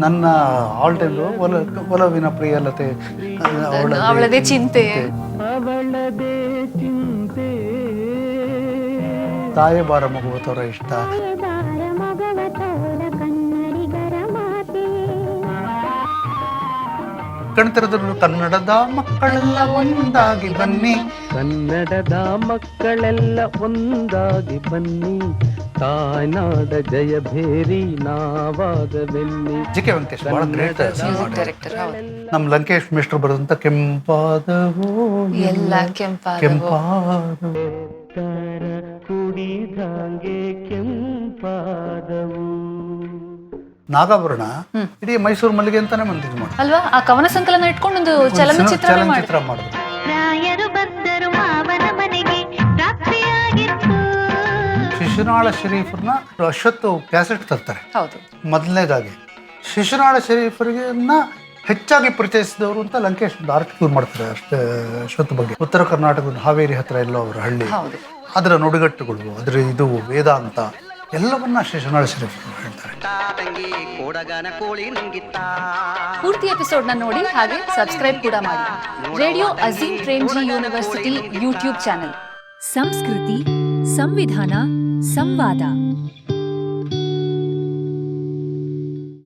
ನನ್ನ all time ಒಲವಿನ ಪ್ರಿಯಲತೆ ಅವಳದೇ ಚಿಂತೆ, ತಾಯೇ ಬಾರ ಮಗುವ ತೋರ ಇಷ್ಟ, ಕಣ್ತರದಲ್ಲೂ ಕನ್ನಡದ ಮಕ್ಕಳೆಲ್ಲ ಒಂದಾಗಿ ಬನ್ನಿ, ಕನ್ನಡದ ಮಕ್ಕಳೆಲ್ಲ ಒಂದಾಗಿ ಬನ್ನಿ, ತಾಯ್ನಾಡ ಜಯ ಭೇರಿ ನಾವಾಗವೆನ್ನಿ. ಜಿ ಕೆ ವೆಂಕಟೇಶ್ ಬಹಳ ಗ್ರೇಟ್ ಮ್ಯೂಸಿಕ್ ಡೈರೆಕ್ಟರ್. ಹೌದು, ನಮ್ಮ ಲಂಕೇಶ್ ಮಿಶ್ರು ಬರೆದಂತ ಕೆಂಪಾದವು ಎಲ್ಲ ಕೆಂಪಾದವು. ಕೆಂಪಾದವು ಕುಡಿದಂಗೆ ಕೆಂಪಾದವು. ನಾಗಾಭರಣ ಇಡೀ ಮೈಸೂರು ಮಲ್ಲಿಗೆ ಅಂತಾನೆ ಮಂದಿದ್ ಮಾಡಿ ಅಲ್ವಾ? ಆ ಕವನ ಸಂಕಲನ ಇಟ್ಕೊಂಡು ಒಂದು ಚಲನಚಿತ್ರ ಚಲನಚಿತ್ರ ಮಾಡಿದ್ರು. ರಾಯರು ಬಂದರು ಮಾವನ ಮನೆಗೆ, ರಾತ್ರಿಯಾಗಿತ್ತು. ಶಿಶುನಾಳ ಶರೀಫ್ರನ್ನ ಅಶ್ವತ್ ಕ್ಯಾಸೆಟ್ ತರ್ತಾರೆ. ಹೌದು, ಮೊದಲನೇದಾಗಿ ಶಿಶುನಾಳ ಶರೀಫ್ರಿಗೆನ್ನ ಹೆಚ್ಚಾಗಿ ಪರಿಚಯಿಸಿದವರು ಅಂತ ಲಂಕೇಶ್ ಒಂದು ಆರ್ಟಿಕಲ್ ಮಾಡ್ತಾರೆ ಅಷ್ಟೇ ಅಶ್ವತ್ ಬಗ್ಗೆ. ಉತ್ತರ ಕರ್ನಾಟಕದ ಹಾವೇರಿ ಹತ್ರ ಎಲ್ಲೋ ಅವರ ಹಳ್ಳಿ, ಹೌದು. ಅದರ ನುಡಿಗಟ್ಟುಗಳು, ಅದರ ಇದು ವೇದಾಂತ ಎಲ್ಲವನ್ನ ಶಿಶುನಾಳ ಶರೀಫ್ ಹೇಳ್ತಾರೆ. ಪೂರ್ತಿ ಎಪಿಸೋಡ್ನ ನೋಡಿ, ಹಾಗೆ ಸಬ್ಸ್ಕ್ರೈಬ್ ಕೂಡ ಮಾಡಿ. Radio Azim Premji university YouTube channel. ಸಂಸ್ಕೃತಿ, ಸಂವಿಧಾನ, ಸಂವಾದ.